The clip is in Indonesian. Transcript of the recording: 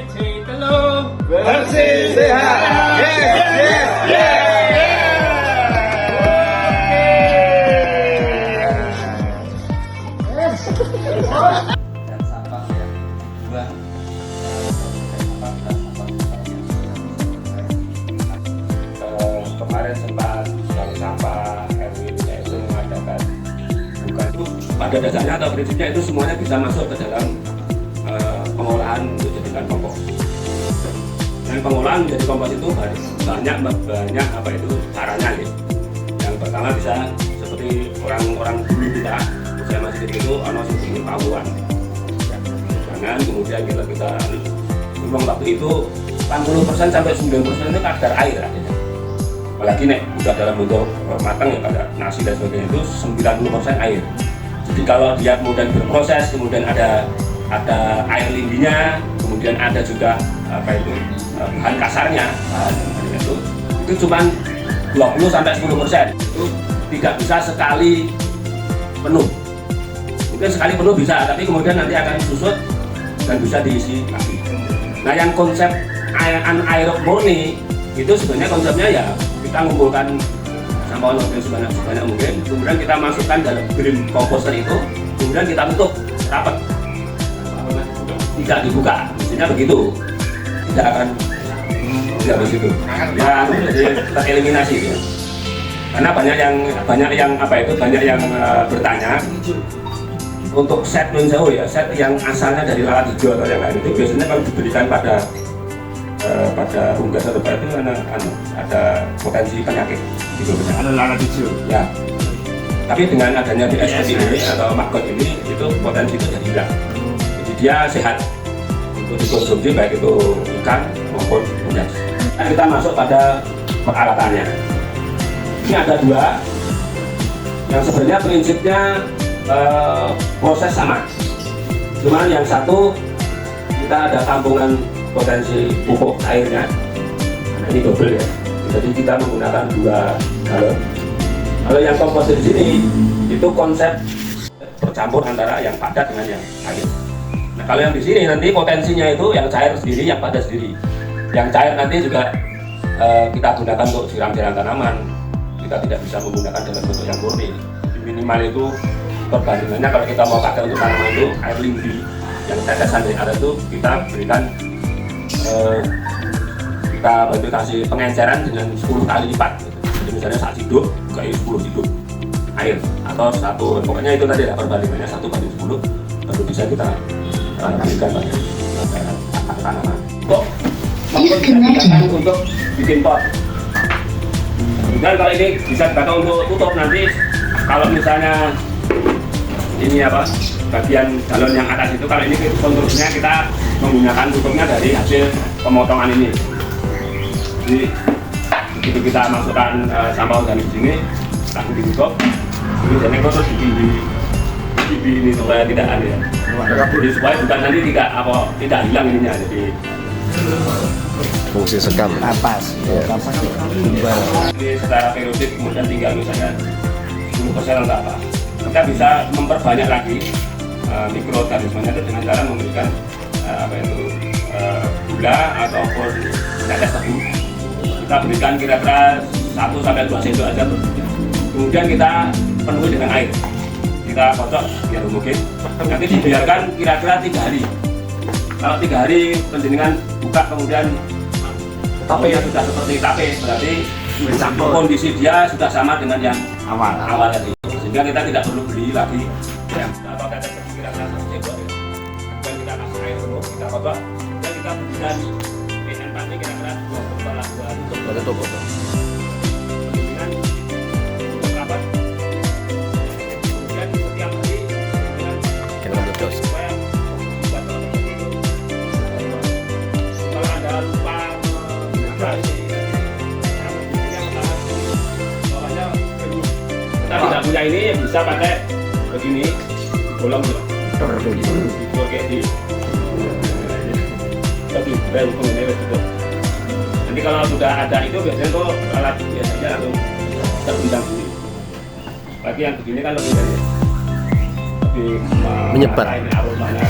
Biji telur bersih sehat. Dan sampah yang dibuang kemarin sempat bank sampah RW itu mengadakan bukan itu pada dasarnya atau prinsipnya itu semuanya bisa masuk ke dalam pengolahan untuk jadikan kompos. Dan pengolahan menjadi kompos itu banyak apa itu caranya gitu. Yang pertama bisa seperti orang-orang dulu kita usia masih kecil itu ono sing pawuan. Jangan kemudian kita memang waktu itu 80% sampai 90% itu kadar air artinya. Apalagi nek udah dalam bentuk matang ya pada nasi dan sebagainya itu 90% air. Jadi kalau dia kemudian berproses, kemudian ada air lindinya, kemudian ada juga apa itu bahan kasarnya, itu cuma 20 sampai 10%. Itu tidak bisa sekali penuh. Mungkin sekali penuh bisa, tapi kemudian nanti akan susut dan bisa diisi lagi. Nah, yang konsep anaerob murni itu sebenarnya konsepnya ya kita mengumpulkan sampah organik sebanyak mungkin, kemudian kita masukkan dalam green composter itu, kemudian kita tutup rapat, tidak dibuka, mestinya begitu, tidak akan tidak begitu, ya jadi tereliminasi ya. Karena banyak yang bertanya untuk set menjauh ya, set yang asalnya dari lalat hijau atau yang lain itu biasanya kalau diberikan pada unggas atau itu ada potensi penyakit gitu. Ada lalat hijau. Ya. Tapi dengan adanya BST ini atau maggot ini itu potensi itu jadi hilang. Jadi dia sehat untuk dikonsumsi baik itu ikan maupun unggas. Nah, kita masuk pada peralatannya. Ini ada dua yang sebenarnya prinsipnya proses sama. Cuman yang satu kita ada tampungan potensi pupuk airnya, nah, ini double ya. Jadi kita menggunakan 2 galon. Kalau yang kompos di sini itu konsep bercampur antara yang padat dengan yang cair. Nah, kalau yang di sini nanti potensinya itu yang cair sendiri, yang padat sendiri. Yang cair nanti juga kita gunakan untuk siram-siram tanaman. Kita tidak bisa menggunakan dalam bentuk yang murni. Minimal itu perbandingannya kalau kita mau pakai untuk tanaman itu air lindi yang tetesan dari air itu kita berikan kita bantu kasih pengenceran dengan 10 kali lipat gitu. Jadi misalnya saat hidup kayak 10 hidup air atau satu, pokoknya itu tadi lah perbandingannya 1/10 baru bisa kita berikan pada tanaman. Untuk bikin pot. Dan kalau ini bisa dipakai untuk tutup nanti kalau misalnya ini apa bagian galon yang atas itu, kalau ini konstruksinya kita menggunakan tutupnya dari hasil pemotongan ini. Jadi begitu kita masukkan sampah organik di sini langsung ditutup, ini terus di ini supaya tidak ada ya. Jadi supaya bukan nanti tidak hilang ininya. Jadi fungsi sekam Napas. Napas. ini secara periodik kemudian tinggal misalnya 10% atau apa. Kita bisa memperbanyak lagi mikroorganismenya itu dengan cara memberikan gula ataupun tetes tebu. Kita berikan kira-kira 1-2 sendok aja. Kemudian kita penuhi dengan air. Kita kocok biar homogen. Nanti dibiarkan kira-kira 3 hari. Kalau 3 hari penjenengan buka kemudian tapenya sudah seperti tape, berarti kondisi dia sudah sama dengan yang awal tadi. Sehingga kita tidak perlu beli lagi yang atau tetes tebu kira-kira 1 sendok ya. Dan kita kasih air penuh, kita kocok, dan kita berikan PN4 kira-kira 2 untuk penjenengan untuk rapat. Kemudian setiap hari kita meledos. supaya buat seperti itu. Kalau ada lupa kita tidak punya ini ya bisa pakai begini bolong gitu. Oke di tapi baru kemudian itu. Nanti kalau sudah ada itu biasanya tuh alat biasanya langsung terbentang sendiri. Bagi yang begini kan lebih dari lebih menyebar. aromanya